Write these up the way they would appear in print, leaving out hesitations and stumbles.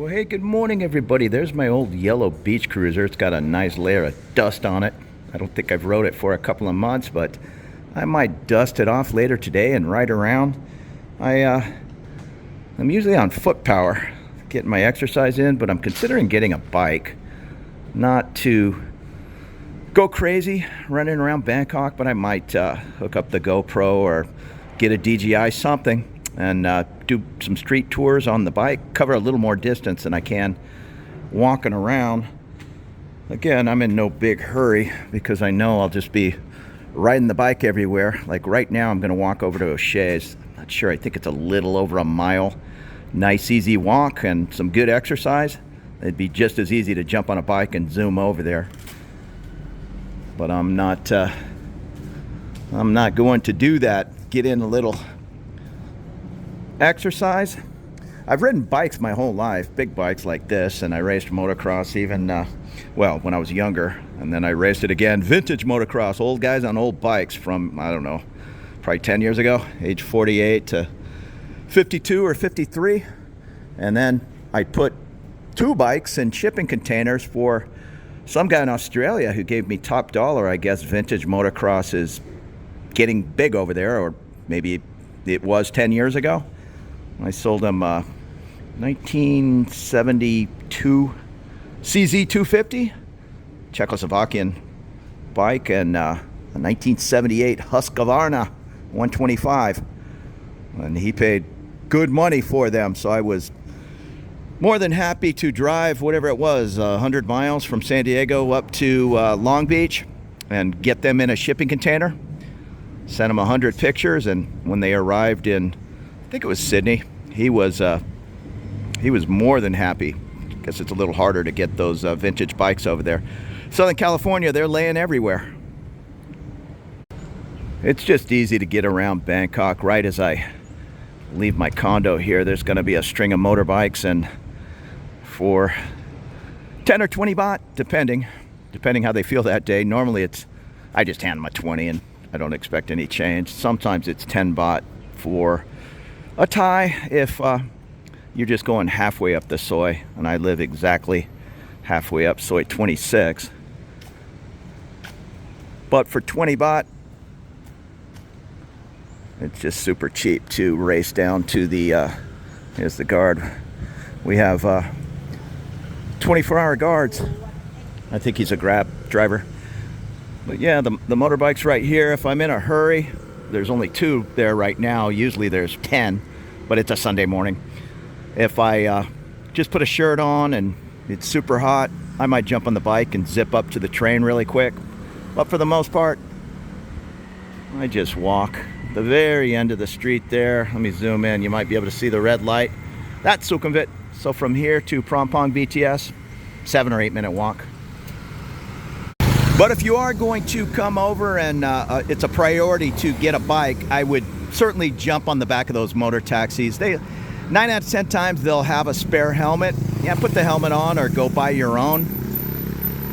Well, hey, good morning, everybody. There's my old yellow beach cruiser. It's got a nice layer of dust on it. I don't think I've rode it for a couple of months, but I might dust it off later today and ride around. I'm usually on foot power, getting my exercise in, but I'm considering getting a bike. Not to go crazy running around Bangkok, but I might hook up the GoPro or get a DJI something and do some street tours on the bike, cover a little more distance than I can walking around. Again, I'm in no big hurry because I know I'll just be riding the bike everywhere. Like right now, I'm going to walk over to O'Shea's. I'm not sure, I think it's a little over a mile. Nice, easy walk and some good exercise. It'd be just as easy to jump on a bike and zoom over there. But I'm not going to do that. Get in a little exercise. I've ridden bikes my whole life, big bikes like this, and I raced motocross even, when I was younger, and then I raced it again, vintage motocross, old guys on old bikes from, I don't know, probably 10 years ago, age 48 to 52 or 53, and then I put two bikes in shipping containers for some guy in Australia who gave me top dollar. I guess vintage motocross is getting big over there, or maybe it was 10 years ago. I sold him a 1972 CZ250 Czechoslovakian bike and a 1978 Husqvarna 125, and he paid good money for them, so I was more than happy to drive whatever it was, 100 miles from San Diego up to Long Beach and get them in a shipping container. Sent him 100 pictures, and when they arrived in, I think it was Sydney, he was more than happy. I guess it's a little harder to get those vintage bikes over there. Southern California, they're laying everywhere. It's just easy to get around Bangkok. Right as I leave my condo here, there's going to be a string of motorbikes, and for 10 or 20 baht, depending how they feel that day. Normally I just hand them a 20 and I don't expect any change. Sometimes it's 10 baht for a Thai if you're just going halfway up the Soi, and I live exactly halfway up Soi 26. But for 20 baht, it's just super cheap to race down to the, here's the guard. We have 24-hour guards. I think he's a Grab driver. But yeah, the motorbike's right here. If I'm in a hurry, there's only two there right now. Usually there's 10, but it's a Sunday morning. If I just put a shirt on and it's super hot, I might jump on the bike and zip up to the train really quick. But for the most part, I just walk. The very end of the street there, let me zoom in, you might be able to see the red light. That's Sukhumvit. So from here to Prompong BTS, 7 or 8 minute walk. But if you are going to come over and it's a priority to get a bike, I would certainly jump on the back of those motor taxis. 9 out of 10 times they'll have a spare helmet. Yeah, put the helmet on or go buy your own.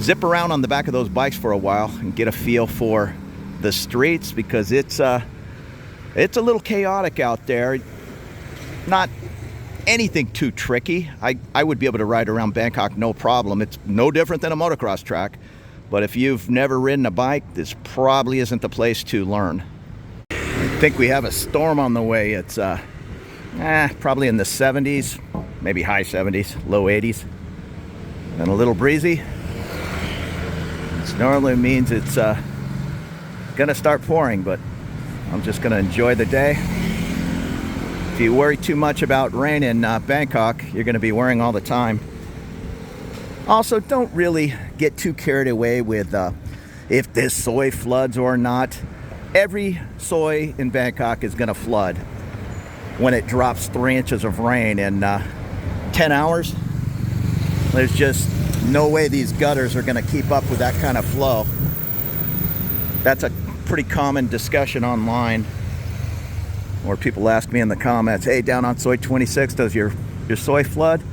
Zip around on the back of those bikes for a while and get a feel for the streets, because it's a little chaotic out there. Not anything too tricky. I would be able to ride around Bangkok no problem. It's no different than a motocross track. But if you've never ridden a bike, this probably isn't the place to learn. I think we have a storm on the way. It's probably in the 70s, maybe high 70s, low 80s, and a little breezy. This normally means it's gonna start pouring, but I'm just gonna enjoy the day. If you worry too much about rain in Bangkok, you're gonna be worrying all the time. Also, don't really get too carried away with if this Soi floods or not. Every Soi in Bangkok is gonna flood when it drops 3 inches of rain in 10 hours. There's just no way these gutters are gonna keep up with that kind of flow. That's a pretty common discussion online, or people ask me in the comments, hey, down on Soi 26, does your Soi flood?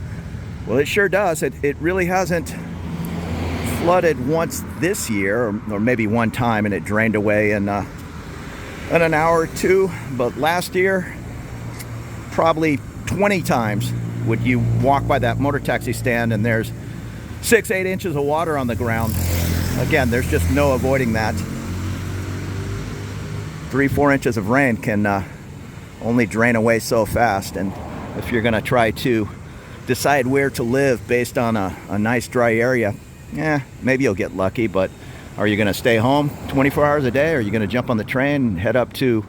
Well, it sure does. It really hasn't flooded once this year, or maybe one time, and it drained away in an hour or two. But last year, probably 20 times would you walk by that motor taxi stand and there's 6-8 inches of water on the ground. Again, there's just no avoiding that. 3-4 inches of rain can only drain away so fast, and if you're gonna try to decide where to live based on a nice dry area, maybe you'll get lucky, but are you gonna stay home 24 hours a day, or are you gonna jump on the train and head up to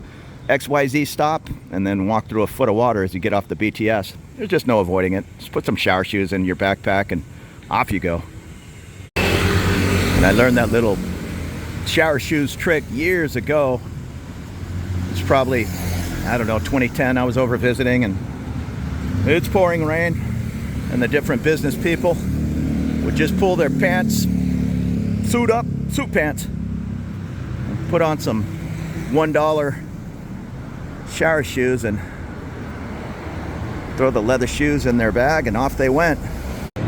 XYZ stop and then walk through a foot of water as you get off the BTS? There's just no avoiding it. Just put some shower shoes in your backpack and off you go. And I learned that little shower shoes trick years ago. It's probably, I don't know, 2010. I was over visiting and it's pouring rain, and the different business people would just pull their pants, suit pants, and put on some $1 shower shoes and throw the leather shoes in their bag, and off they went.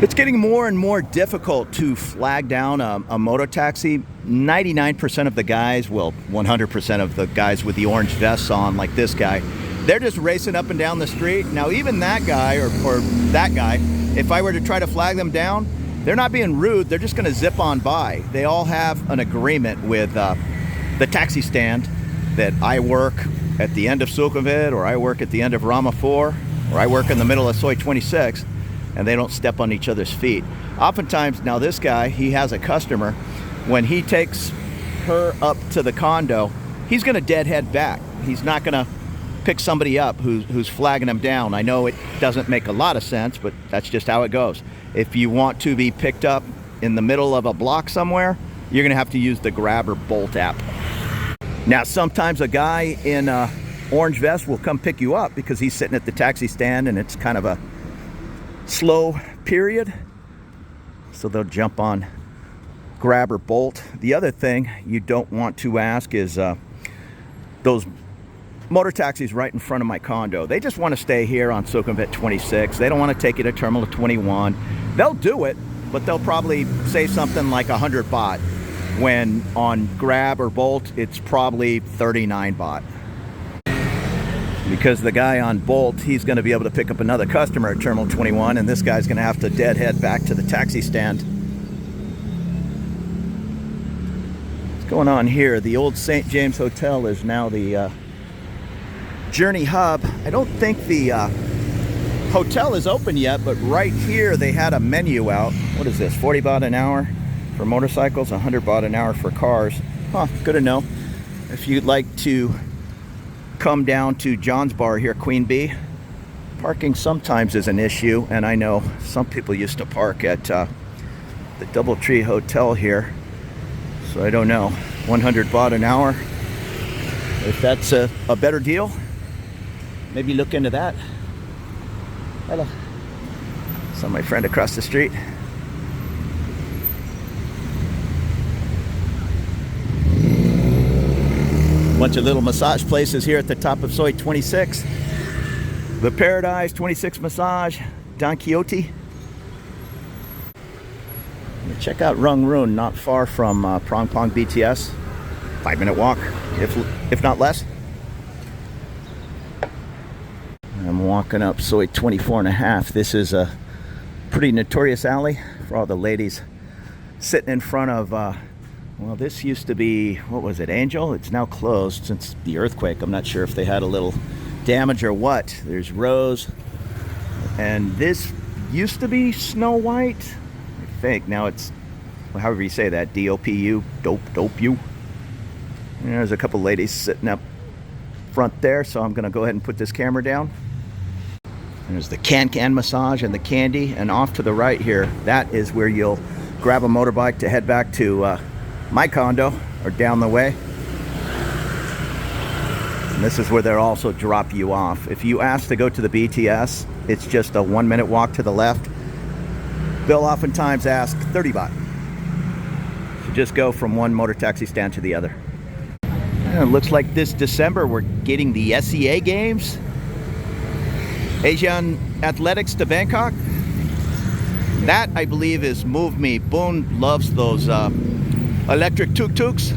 It's getting more and more difficult to flag down a motor taxi. 99% of the guys, well, 100% of the guys with the orange vests on, like this guy, they're just racing up and down the street. Now, even that guy or that guy, if I were to try to flag them down, they're not being rude. They're just going to zip on by. They all have an agreement with the taxi stand that I work at the end of Sukhumvit, or I work at the end of Rama 4, or I work in the middle of Soi 26, and they don't step on each other's feet. Oftentimes, now this guy, he has a customer. When he takes her up to the condo, he's going to deadhead back. He's not going to pick somebody up who's flagging him down. I know it doesn't make a lot of sense, but that's just how it goes. If you want to be picked up in the middle of a block somewhere, you're going to have to use the Grab or Bolt app. Now, sometimes a guy in a orange vest will come pick you up because he's sitting at the taxi stand and it's kind of a slow period, so they'll jump on Grab or Bolt. The other thing you don't want to ask is those motor taxis right in front of my condo. They just want to stay here on Sukhumvit 26. They don't want to take you to Terminal 21. They'll do it, but they'll probably say something like 100 baht, when on Grab or Bolt it's probably 39 baht. Because the guy on Bolt, he's going to be able to pick up another customer at Terminal 21, and this guy's going to have to deadhead back to the taxi stand. What's going on here? The old St. James Hotel is now the Journey Hub. I don't think the hotel is open yet, but right here they had a menu out. What is this, 40 baht an hour for motorcycles, 100 baht an hour for cars? Huh, good to know. If you'd like to come down to John's Bar here, Queen Bee, parking sometimes is an issue, and I know some people used to park at the Doubletree Hotel here, so I don't know, 100 baht an hour. If that's a better deal, maybe look into that. Hello. Saw my friend across the street. Bunch of little massage places here at the top of Soi 26. The Paradise 26 Massage, Don Quixote. Check out Rung Run, not far from Prong Pong BTS. 5-minute walk, if not less. I'm walking up Soi 24 and a half. This is a pretty notorious alley for all the ladies sitting in front of well, this used to be, what was it, Angel? It's now closed since the earthquake. I'm not sure if they had a little damage or what. There's Rose. And this used to be Snow White, I think. Now it's, however you say that, D-O-P-U, dope you. And there's a couple ladies sitting up front there, so I'm going to go ahead and put this camera down. And there's the can massage and the candy. And off to the right here, that is where you'll grab a motorbike to head back to my condo, or down the way. And this is where they'll also drop you off. If you ask to go to the BTS, it's just a 1-minute walk to the left. They'll oftentimes ask 30 baht. So just go from one motor taxi stand to the other. And it looks like this December we're getting the SEA games. Asian Athletics to Bangkok. That, I believe, is Move Me. Boone loves those electric tuk-tuks.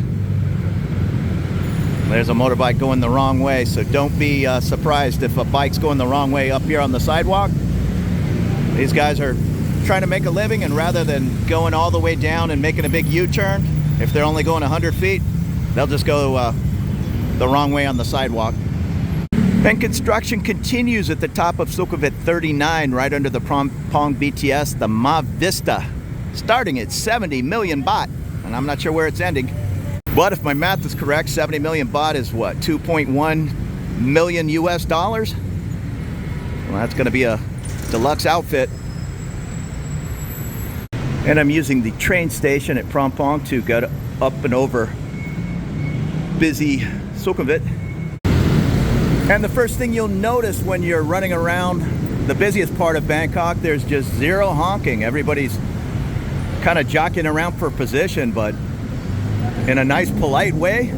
There's a motorbike going the wrong way, so don't be surprised if a bike's going the wrong way up here on the sidewalk. These guys are trying to make a living, and rather than going all the way down and making a big U-turn, if they're only going 100 feet, they'll just go the wrong way on the sidewalk. And construction continues at the top of Sukhumvit 39, right under the Pong BTS, the Ma Vista, starting at 70 million baht, and I'm not sure where it's ending. But if my math is correct, 70 million baht is what, 2.1 million US dollars? Well, that's going to be a deluxe outfit. And I'm using the train station at Phrom Phong to get up and over busy Sukhumvit. And the first thing you'll notice when you're running around the busiest part of Bangkok, there's just zero honking. Everybody's kind of jockeying around for position, but in a nice, polite way.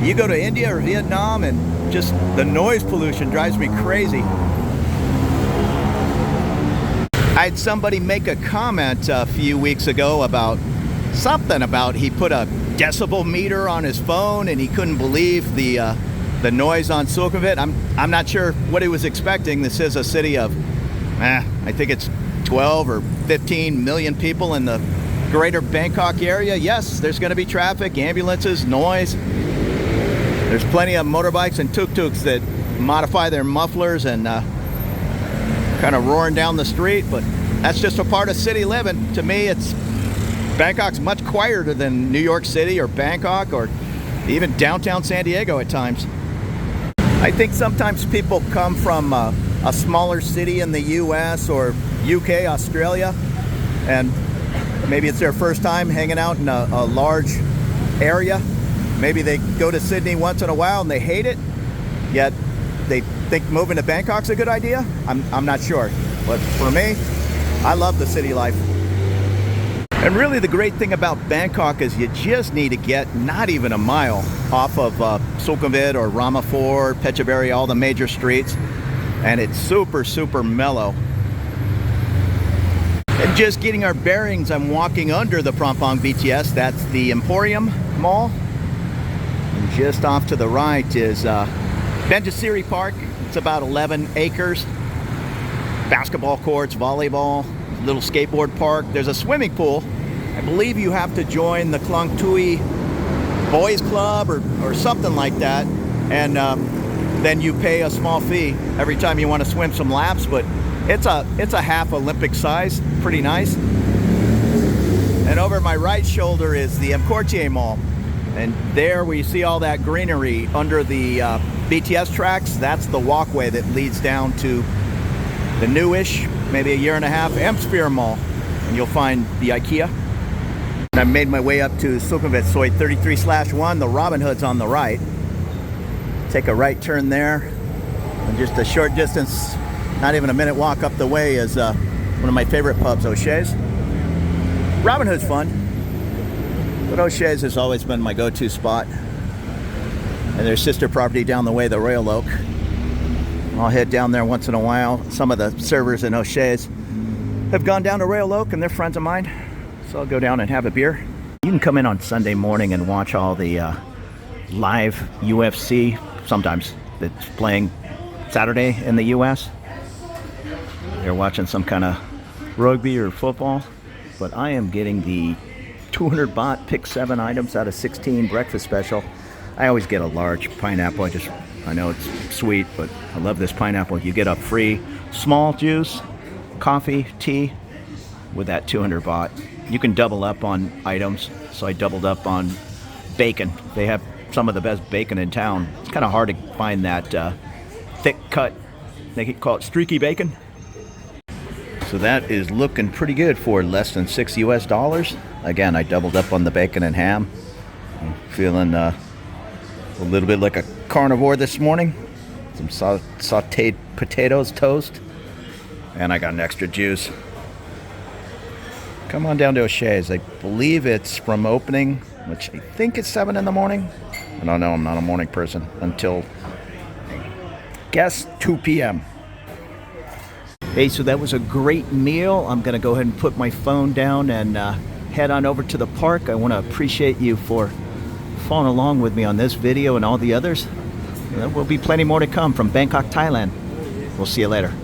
You go to India or Vietnam and just the noise pollution drives me crazy. I had somebody make a comment a few weeks ago about something about he put a decibel meter on his phone and he couldn't believe the noise on Sukhumvit. I'm not sure what he was expecting. This is a city of, I think it's 12 or 15 million people in the greater Bangkok area. Yes, there's going to be traffic, ambulances, noise. There's plenty of motorbikes and tuk-tuks that modify their mufflers and kind of roaring down the street, but that's just a part of city living. To me, Bangkok's much quieter than New York City or Bangkok or even downtown San Diego at times. I think sometimes people come from a smaller city in the US or UK, Australia, and maybe it's their first time hanging out in a large area. Maybe they go to Sydney once in a while and they hate it, yet they think moving to Bangkok's a good idea. I'm not sure, but for me, I love the city life. And really the great thing about Bangkok is you just need to get not even a mile off of Sukhumvit or Ramapur, Phetchaburi, all the major streets, and it's super, super mellow. And just getting our bearings, I'm walking under the Phrom Phong BTS. That's the Emporium Mall. And just off to the right is Benjasiri Park. It's about 11 acres. Basketball courts, volleyball, little skateboard park. There's a swimming pool. I believe you have to join the Klong Tui Boys Club or something like that. And then you pay a small fee every time you want to swim some laps, but it's a half Olympic size, pretty nice. And over my right shoulder is the Emcortier Mall. And there we see all that greenery under the BTS tracks. That's the walkway that leads down to the newish, maybe a year and a half, Sphere Mall. And you'll find the IKEA. And I made my way up to Sukhumvit Soi 33/1, the Robin Hood's on the right. Take a right turn there. And just a short distance, not even a minute walk up the way, is one of my favorite pubs, O'Shea's. Robin Hood's fun, but O'Shea's has always been my go-to spot. And their sister property down the way, the Royal Oak. I'll head down there once in a while. Some of the servers in O'Shea's have gone down to Royal Oak and they're friends of mine. So I'll go down and have a beer. You can come in on Sunday morning and watch all the live UFC. Sometimes it's playing Saturday in the US. They're watching some kind of rugby or football. But I am getting the 200 baht, pick 7 items out of 16 breakfast special. I always get a large pineapple. I know it's sweet, but I love this pineapple. You get a free small juice, coffee, tea with that 200 baht. You can double up on items, so I doubled up on bacon. They have some of the best bacon in town. It's kind of hard to find that thick cut, they call it streaky bacon. So that is looking pretty good for less than $6 US. Again, I doubled up on the bacon and ham. I'm feeling a little bit like a carnivore this morning. Some sauteed potatoes, toast, and I got an extra juice. Come on down to O'Shea's. I believe it's from opening, which I think it's 7 in the morning. I don't know, I'm not a morning person, until, guess, 2 p.m. Hey, so that was a great meal. I'm going to go ahead and put my phone down and head on over to the park. I want to appreciate you for following along with me on this video and all the others. There will be plenty more to come from Bangkok, Thailand. We'll see you later.